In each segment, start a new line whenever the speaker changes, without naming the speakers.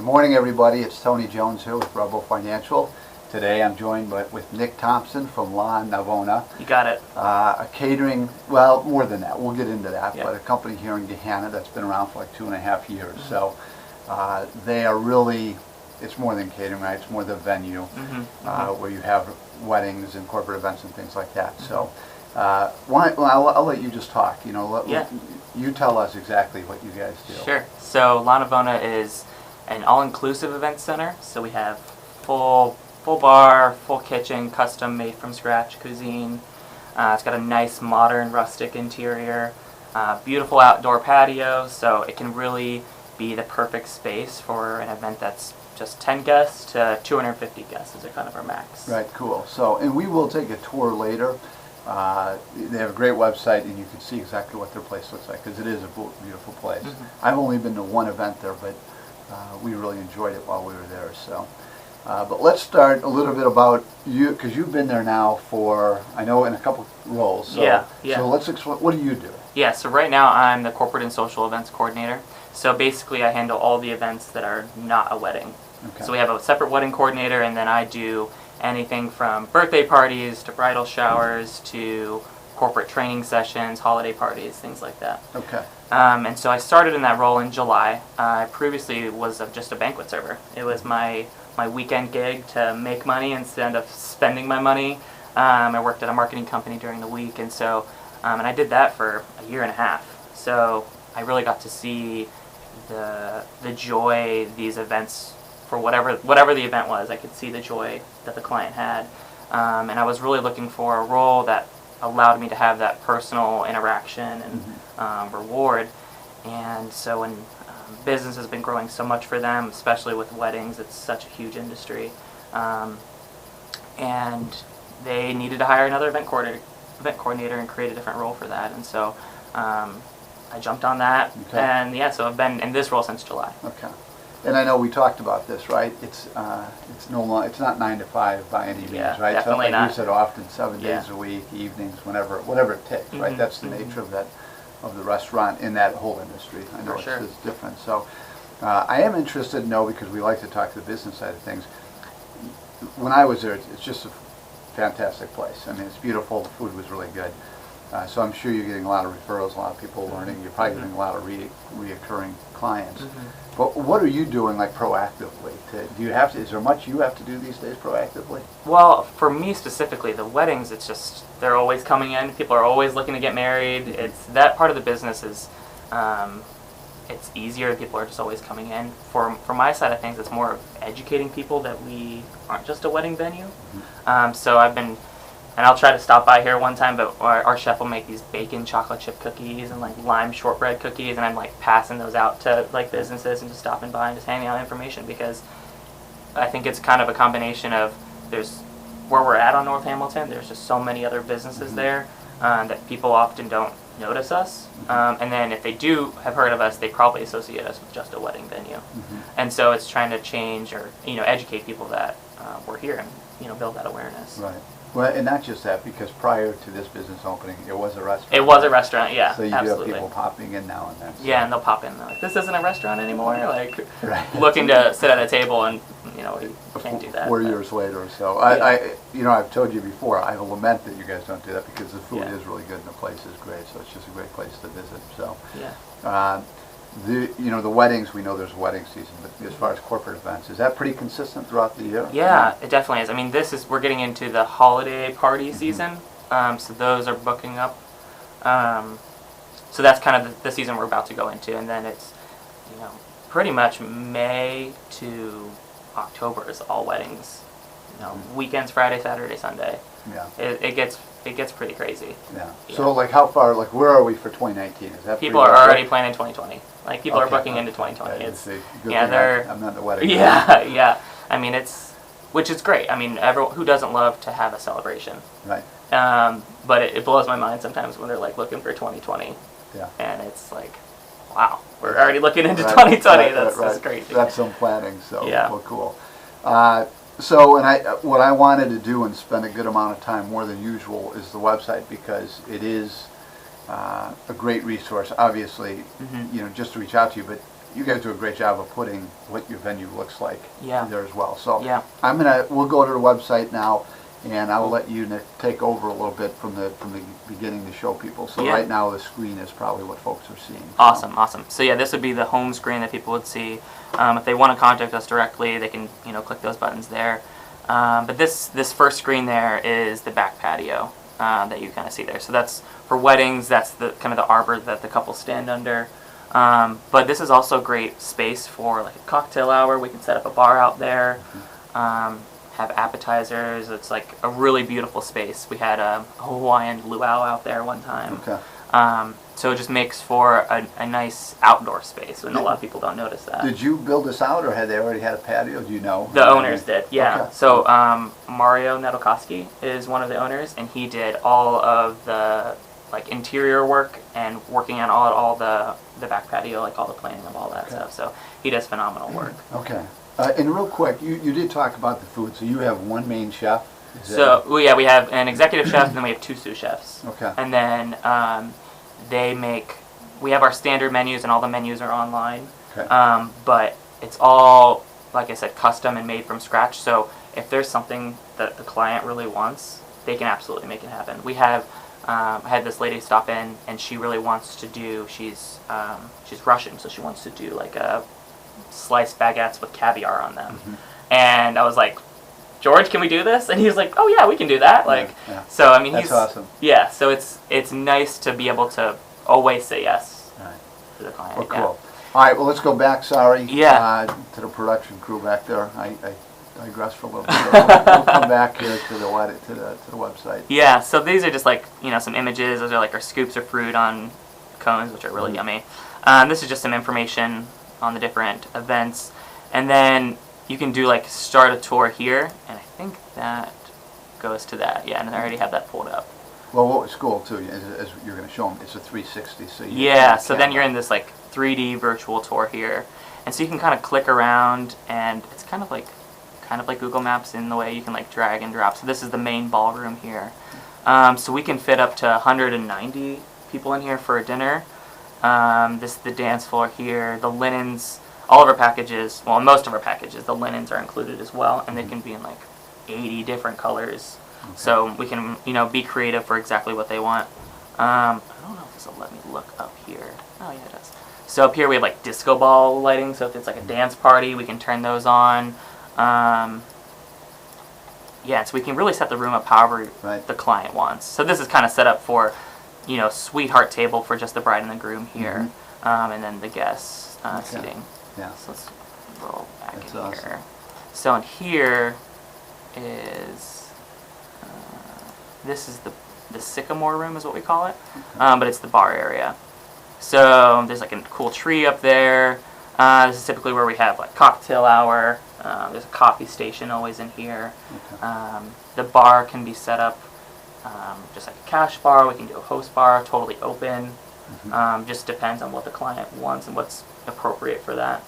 morning, everybody. It's Tony Jones here with Rebel Financial. Today I'm joined with Nick Thompson from Navona.
You got it.
A catering, well, more than that. We'll get into that.
Yeah.
But a company here in Gahanna that's been around for like 2.5 years. Mm-hmm. So they are really, it's more than catering, right? It's more the venue where you have weddings and corporate events and things like that. So I'll let you just talk. You know, you tell us exactly what you guys do.
Sure. So Navona is an all-inclusive event center. So we have full bar, full kitchen, custom made from scratch cuisine. It's got a nice modern rustic interior, beautiful outdoor patio, so it can really be the perfect space for an event that's just 10 guests to 250 guests is kind of our max.
Right, cool. So, and we will take a tour later. They have a great website, and you can see exactly what their place looks like, because it is a beautiful place. I've only been to one event there, but we really enjoyed it while we were there. So, but let's start a little bit about you, because you've been there now for, I know, in a couple roles. So,
yeah.
So let's explain, what do you do?
Yeah, so right now I'm the corporate and social events coordinator. So basically I handle all the events that are not a wedding.
Okay.
So we have a separate wedding coordinator, and then I do anything from birthday parties to bridal showers to corporate training sessions, holiday parties, things like that.
Okay.
And so I started in that role in July. I previously was just a banquet server. It was my weekend gig to make money instead of spending my money. I worked at a marketing company during the week, and so and I did that for a year and a half. So I really got to see the joy these events, for whatever the event was, I could see the joy that the client had. And I was really looking for a role that allowed me to have that personal interaction and reward. And so when business has been growing so much for them, especially with weddings, it's such a huge industry. And they needed to hire another event coordinator and create a different role for that. And so I jumped on that. Okay. And yeah, so I've been in this role since July.
Okay. And I know we talked about this, right? It's no longer, it's not 9 to 5 by any means, right?
Definitely
so like
not.
You said, often 7 days a week, evenings, whatever it takes, right? That's the nature of the restaurant in that whole industry. I know it's different. So I am interested to know, because we like to talk to the business side of things. When I was there, it's just a fantastic place. I mean, it's beautiful. The food was really good. So I'm sure you're getting a lot of referrals, a lot of people learning. You're probably getting a lot of reoccurring clients. But what are you doing, like, proactively? Do you have to? Is there much you have to do these days proactively?
Well, for me specifically, the weddings, it's just, they're always coming in. People are always looking to get married. It's that part of the business is, it's easier. People are just always coming in. For my side of things, it's more of educating people that we aren't just a wedding venue. So I've been, and I'll try to stop by here one time, but our chef will make these bacon chocolate chip cookies and like lime shortbread cookies, and I'm like passing those out to like businesses and just stopping by and just handing out information, because I think it's kind of a combination of, there's where we're at on North Hamilton, there's just so many other businesses there that people often don't notice us, and then if they do have heard of us, they probably associate us with just a wedding venue. And so it's trying to change, or educate people that we're here, and build that awareness.
Right. Well, and not just that, because prior to this business opening, it was a restaurant.
It was a restaurant, yeah.
So you do have people popping in now and then. So.
Yeah, and they'll pop in. They're like, this isn't a restaurant anymore. Like, looking to sit at a table, and we can't do that.
4 years later or so. I've told you before, I lament that you guys don't do that, because the food is really good and the place is great. So it's just a great place to visit. So the weddings, we know there's wedding season, but as far as corporate events, is that pretty consistent throughout the year?
Yeah, it definitely is. I mean, we're getting into the holiday party season, so those are booking up. So that's kind of the season we're about to go into, and then it's, pretty much May to October is all weddings. Weekends, Friday, Saturday, Sunday. Yeah. It gets pretty crazy.
Yeah. So like how far, like where are we for 2019? Is that
people are already planning 2020. Like people are booking into 2020.
I'm not the wedding.
Yeah. I mean, which is great. I mean, who doesn't love to have a celebration?
Right.
But it blows my mind sometimes when they're like looking for 2020. Yeah. And it's like, wow, we're already looking into 2020. That's great.
That's some planning. So
yeah.
Well, cool. So, what I wanted to do and spend a good amount of time, more than usual, is the website, because it is a great resource, obviously, just to reach out to you, but you guys do a great job of putting what your venue looks like there as well. So we'll go to the website now, and I'll let you, Nick, take over a little bit from the beginning to show people. So right now the screen is probably what folks are seeing.
Awesome. So yeah, this would be the home screen that people would see. If they want to contact us directly, they can click those buttons there. But this first screen there is the back patio that you kind of see there. So that's for weddings. That's the kind of the arbor that the couples stand under. But this is also great space for like a cocktail hour. We can set up a bar out there. Have appetizers. It's like a really beautiful space. We had a Hawaiian luau out there one time.
Okay.
So it just makes for a nice outdoor space, and a lot of people don't notice that.
Did you build this out, or had they already had a patio? Do you know?
The owners did, yeah.
Okay.
So Mario Nedelkowski is one of the owners, and he did all of the like interior work and working on all the back patio, like all the planning of all that stuff. So he does phenomenal work.
Okay. And real quick, you did talk about the food. So you have one main chef?
We have an executive chef, and then we have 2 sous chefs.
Okay.
And then we have our standard menus, and all the menus are online.
Okay.
But it's all, like I said, custom and made from scratch. So if there's something that the client really wants, they can absolutely make it happen. We have, I had this lady stop in, and she really wants to do, she's Russian, so she wants to do like a sliced baguettes with caviar on them. And I was like, George, can we do this? And he was like, oh yeah, we can do that. Like, so I mean,
that's awesome.
Yeah, so it's nice to be able to always say yes to the client.
Well, cool. All right, well, let's go back, to the production crew back there. I digress for a little bit. We'll come back here to the website.
Yeah, so these are just like, some images. Those are like our scoops of fruit on cones, which are really yummy. This is just some information on the different events. And then you can do like start a tour here, and I think that goes to that. Yeah, and I already have that pulled up.
Well, what was cool too, as you're going to show them, it's a 360. So
then you're in this like 3D virtual tour here, and so you can kind of click around, and it's kind of like Google Maps in the way you can like drag and drop. So this is the main ballroom here. So we can fit up to 190 people in here for a dinner. This is the dance floor here. The linens, all of our packages, well, most of our packages, the linens are included as well, and they can be in like 80 different colors. Okay. So we can, be creative for exactly what they want. I don't know if this will let me look up here. Oh yeah, it does. So up here we have like disco ball lighting. So if it's like a dance party, we can turn those on. Yeah, so we can really set the room up however the client wants. So this is kind of set up for, sweetheart table for just the bride and the groom here, and then the guests seating.
Yeah.
So let's roll back
That's
in
awesome.
here. So in here is, this is the sycamore room is what we call it, but it's the bar area. So there's like a cool tree up there. This is typically where we have like cocktail hour. There's a coffee station always in here. Okay. The bar can be set up just like a cash bar. We can do a host bar, totally open. Just depends on what the client wants and what's appropriate for that.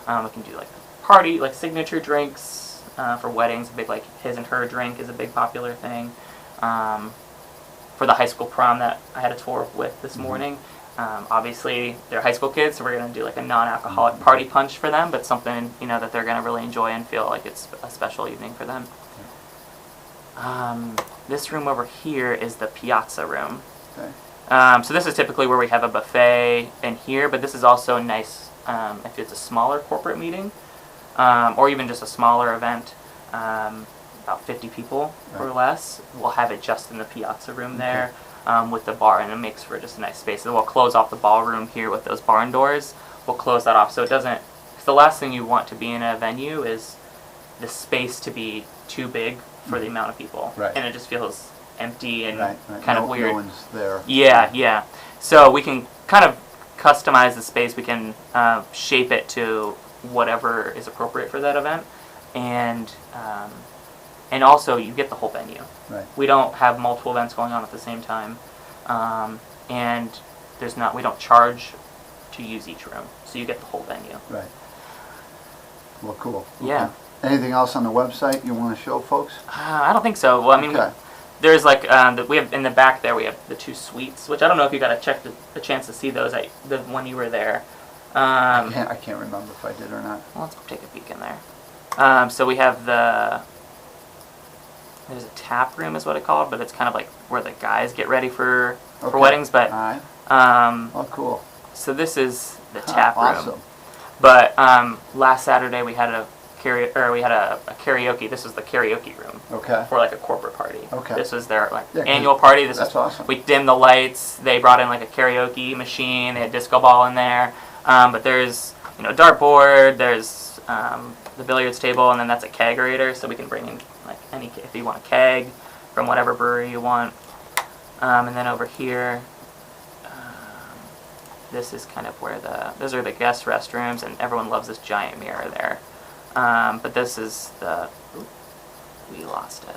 We can do like party, like signature drinks for weddings. A big like his and her drink is a big popular thing. For the high school prom that I had a tour with this morning, obviously they're high school kids, so we're going to do like a non-alcoholic party punch for them, but something that they're going to really enjoy and feel like it's a special evening for them. This room over here is the piazza room. Okay. So this is typically where we have a buffet in here, but this is also nice if it's a smaller corporate meeting, or even just a smaller event, about 50 people or less. We'll have it just in the piazza room there. With the bar, and it makes for just a nice space. And we'll close off the ballroom here with those barn doors. We'll close that off so it doesn't, because the last thing you want to be in a venue is the space to be too big for the amount of people. Right. And it just feels empty and kind of weird.
No one's there.
Yeah. So we can kind of customize the space. We can shape it to whatever is appropriate for that event. And also, you get the whole venue. Right. We don't have multiple events going on at the same time, and we don't charge to use each room, so you get the whole venue. Right.
Well, cool.
Yeah.
Okay. Anything else on the website you want to show folks?
I don't think so. Well, I mean, there's like we have in the back there. We have the 2 suites, which I don't know if you got a chance to see those when you were there.
I can't remember if I did or not.
Well, let's take a peek in there. So we have there's a tap room is what it's called, but it's kind of like where the guys get ready for weddings. But
all right. Oh, cool.
So this is the tap room.
Awesome.
But last Saturday we had a karaoke. This was the karaoke room.
Okay.
For like a corporate party.
Okay.
This was their annual party.
That's awesome.
We dimmed the lights. They brought in like a karaoke machine. They had disco ball in there. But there's a dartboard. There's the billiards table, and then that's a kegerator, so we can bring in like if you want a keg from whatever brewery you want. And then over here, this is kind of where those are the guest restrooms, and everyone loves this giant mirror there. But this is we lost it.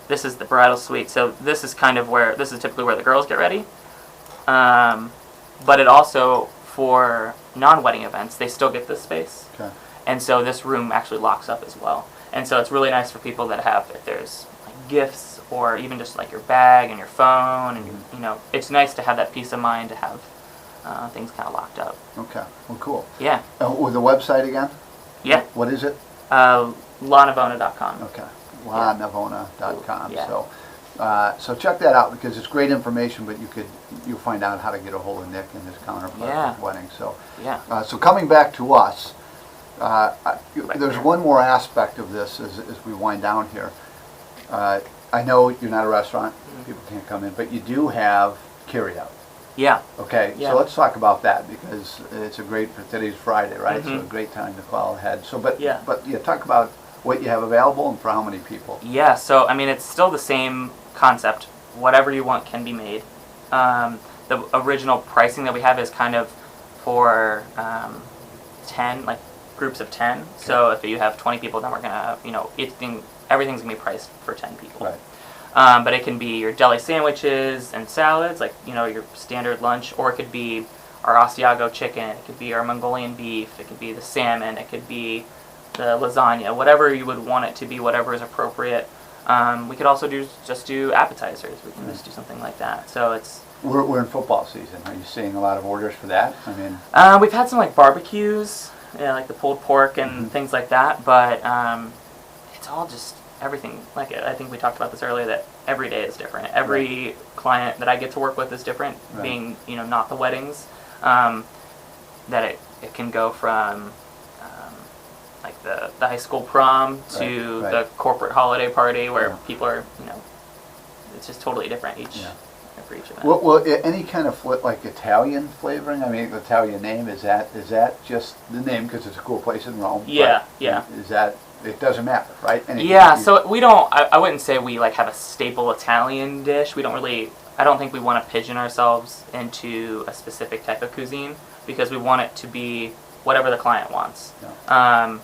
This is the bridal suite. So this is typically where the girls get ready. But it also, for non-wedding events, they still get this space.
Okay.
And so this room actually locks up as well. And so it's really nice for people that if there's like gifts or even just like your bag and your phone, and it's nice to have that peace of mind to have things kind of locked up.
Okay. Well, cool.
Yeah.
With the website again?
Yeah.
What is it?
Navona.com.
Okay. Navona.com.
Yeah.
So check that out, because it's great information, but you'll find out how to get a hold of Nick and his counterpart with weddings. So
yeah.
So coming back to us, there's one more aspect of this as we wind down here. I know you're not a restaurant; people can't come in, but you do have carryout.
Yeah.
Okay.
Yeah.
So let's talk about that, because it's today's Friday, right? So a great time to call ahead. So, but talk about what you have available and for how many people.
Yeah. So it's still the same concept. Whatever you want can be made. The original pricing that we have is kind of for 10, like groups of 10. Okay. So if you have 20 people, then we're gonna, everything's gonna be priced for 10 people.
Right.
But it can be your deli sandwiches and salads, like your standard lunch, or it could be our Asiago chicken. It could be our Mongolian beef. It could be the salmon. It could be the lasagna. Whatever you would want it to be, whatever is appropriate. We could also just do appetizers. We can just do something like that. So it's.
We're in football season. Are you seeing a lot of orders for that?
We've had some like barbecues, like the pulled pork and things like that. But it's all just everything. Like I think we talked about this earlier, that every day is different. Every client that I get to work with is different. Right. Being not the weddings, that it can go from like the high school prom to the corporate holiday party where people are it's just totally different for each event.
Well, any kind of like Italian flavoring? The Italian name, is that just the name because it's a cool place in Rome?
Yeah, yeah.
Is that, it doesn't matter, right?
So we don't, I wouldn't say we like have a staple Italian dish. We don't really, I don't think we want to pigeon ourselves into a specific type of cuisine, because we want it to be whatever the client wants. Yeah.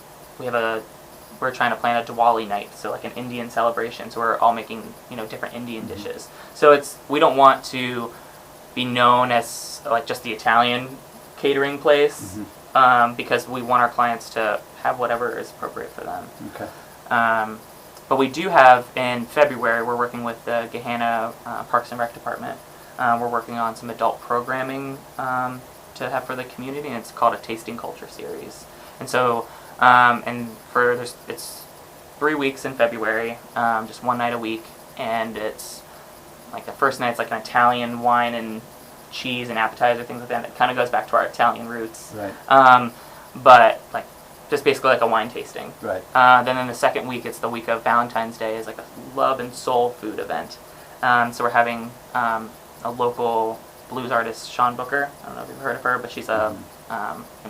We're trying to plan a Diwali night, so like an Indian celebration. So we're all making different Indian dishes. So we don't want to be known as like just the Italian catering place, because we want our clients to have whatever is appropriate for them.
Okay.
But we do have, in February, we're working with the Gahanna Parks and Rec Department. We're working on some adult programming to have for the community, and it's called a Tasting Culture Series. And so, it's 3 weeks in February, just one night a week, and it's like the first night's like an Italian wine and cheese and appetizer, things like that. It kind of goes back to our Italian roots.
Right.
But like just basically like a wine tasting.
Right.
Then in the second week, it's the week of Valentine's Day, is like a love and soul food event. So we're having a local blues artist, Sean Booker. I don't know if you've heard of her, but she's an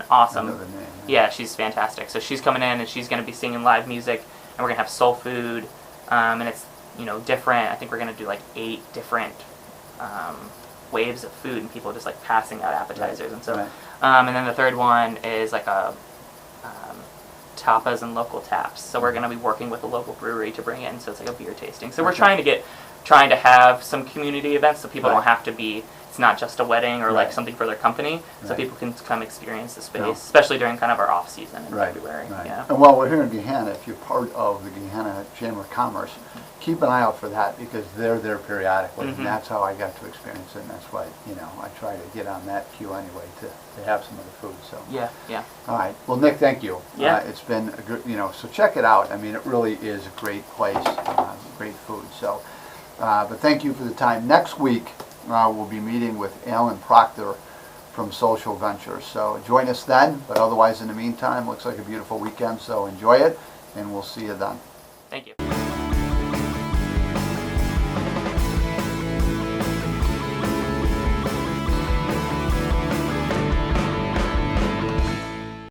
awesome.
I know the name.
Yeah, she's fantastic. So she's coming in and she's going to be singing live music, and we're going to have soul food, and it's different. I think we're going to do like 8 different waves of food, and people just like passing out appetizers and so. Right. And then the third one is like a tapas and local taps. So we're going to be working with a local brewery to bring in, so it's like a beer tasting. So we're trying to have some community events so people don't have to be it's not just a wedding or like
Right.
something for their company, so
Right.
people can come experience the space,
Yeah.
especially during kind of our off season in
Right,
February.
right.
Yeah.
And while we're here in Gahanna, if you're part of the Gahanna Chamber of Commerce, keep an eye out for that because they're there periodically, and that's how I got to experience it, and that's why, you know, I try to get on that queue anyway to have some of the food, so.
Yeah, yeah.
All right, well, Nick, thank you.
Yeah.
It's been a good, you know, so check it out. I mean, it really is a great place, great food, so. But thank you for the time. Next week, we'll be meeting with Alan Proctor from Social Ventures. So join us then, but otherwise in the meantime, looks like a beautiful weekend, so enjoy it, and we'll see you then.